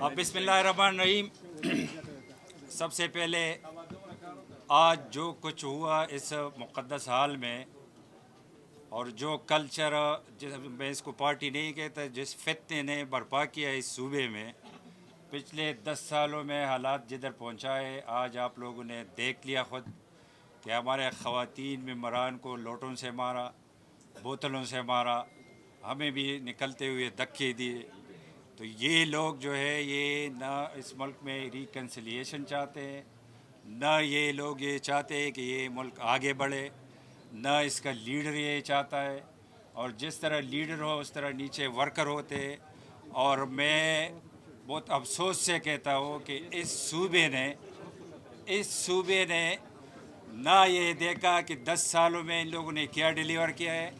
अब बिस्मिल्लाहिर्रहमानिर्रहीम। सबसे पहले आज जो कुछ हुआ इस मुक़द्दस हाल में और जो कल्चर, जिस मैं इसको पार्टी नहीं कहता, जिस फितने ने बर्पा किया इस सूबे में पिछले 10 सालों में हालात जिधर पहुंचाए, आज आप लोगों ने देख लिया ख़ुद कि हमारे ख़वातीन मेंबरान को लोटों से मारा, बोतलों से मारा, हमें भी निकलते हुए धक्के दिए। तो ये लोग जो है ये ना इस मुल्क में रिकन्सिलिएशन चाहते हैं, ना ये लोग ये चाहते हैं कि ये मुल्क आगे बढ़े, ना इसका लीडर ये चाहता है। और जिस तरह लीडर हो उस तरह नीचे वर्कर होते हैं। और मैं बहुत अफसोस से कहता हूँ कि इस सूबे ने ना ये देखा कि 10 सालों में इन लोगों ने क्या डिलीवर किया है,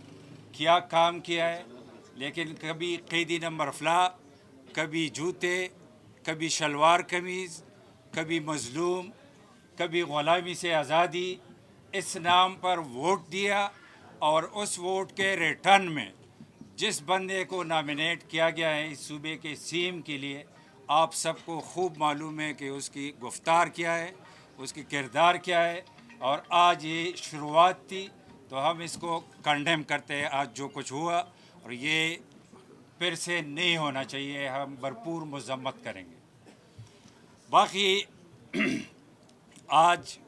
क्या काम किया है, लेकिन कभी कैदी नंबर फला, कभी जूते, कभी शलवार कमीज़, कभी मज़लूम, कभी ग़ुलामी से आज़ादी, इस नाम पर वोट दिया। और उस वोट के रिटर्न में जिस बंदे को नॉमिनेट किया गया है इस सूबे के सीएम के लिए, आप सबको खूब मालूम है कि उसकी गुफ्तार क्या है, उसकी किरदार क्या है। और आज ये शुरुआत थी, तो हम इसको कंडेम करते हैं आज जो कुछ हुआ, और ये फिर से नहीं होना चाहिए, हम भरपूर मज़म्मत करेंगे। बाकी आज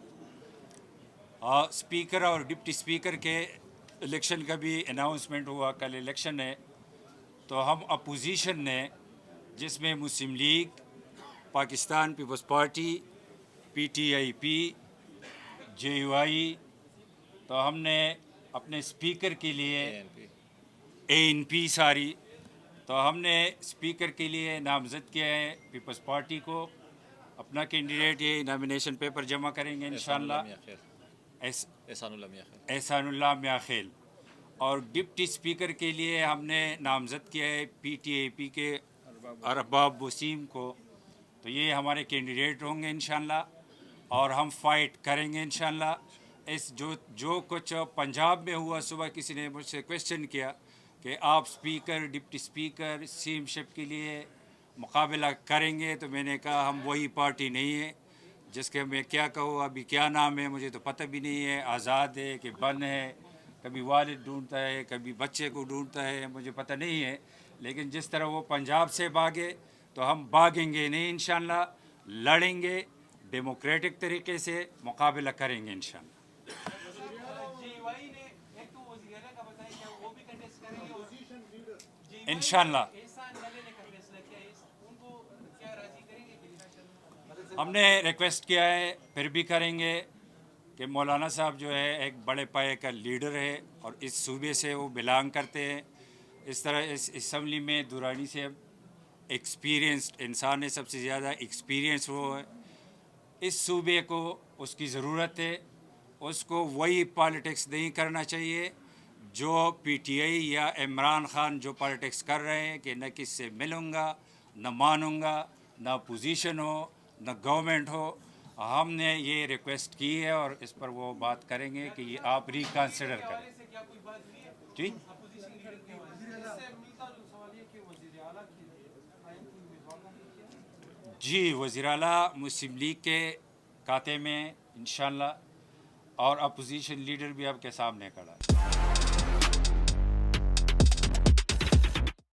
स्पीकर और डिप्टी स्पीकर के इलेक्शन का भी अनाउंसमेंट हुआ, कल इलेक्शन है। तो हम अपोजिशन ने, जिसमें मुस्लिम लीग, पाकिस्तान पीपल्स पार्टी, PTIP, JUI, तो हमने अपने स्पीकर के लिए ANP सारी, तो हमने स्पीकर के लिए नामज़द किया है पीपल्स पार्टी को। अपना कैंडिडेट ये नॉमिनेशन पेपर जमा करेंगे इंशाअल्लाह, एहसानुल्लाह मियाखेल। और डिप्टी स्पीकर के लिए हमने नामज़द किया है PTIP के अरबाब वसीम को। तो ये हमारे कैंडिडेट होंगे इंशाअल्लाह, और हम फाइट करेंगे इंशाअल्लाह। इस जो कुछ पंजाब में हुआ, सुबह किसी ने मुझसे क्वेश्चन किया कि आप स्पीकर, डिप्टी स्पीकर, सीएमशिप के लिए मुकाबला करेंगे, तो मैंने कहा हम वही पार्टी नहीं है जिसके मैं क्या कहूँ, अभी क्या नाम है मुझे तो पता भी नहीं है, आज़ाद है कि बन है, कभी वालिद ढूंढता है, कभी बच्चे को ढूंढता है, मुझे पता नहीं है। लेकिन जिस तरह वो पंजाब से भागे तो हम भागेंगे नहीं इंशाअल्लाह, लड़ेंगे, डेमोक्रेटिक तरीके से मुकाबला करेंगे इंशाअल्लाह। इंशाअल्लाह हमने रिक्वेस्ट किया है, फिर भी करेंगे कि मौलाना साहब जो है एक बड़े पाए का लीडर है और इस सूबे से वो बिलोंग करते हैं। इस तरह इस असम्बली में दुरानी से एक्सपीरियंस्ड इंसान है, सबसे ज़्यादा एक्सपीरियंस वो है। इस सूबे को उसकी ज़रूरत है, उसको वही पॉलिटिक्स नहीं करना चाहिए जो PTI या इमरान खान जो पॉलिटिक्स कर रहे हैं कि न किससे मिलूँगा, न मानूँगा, न पोजीशन हो, न गवर्नमेंट हो। हमने ये रिक्वेस्ट की है और इस पर वो बात करेंगे कि ये आप रिकन्सिडर करें। जी जी, वज़ीर आला मुस्लिम लीग के खाते में इंशाअल्लाह, और अपोजिशन लीडर भी आपके सामने खड़ा है।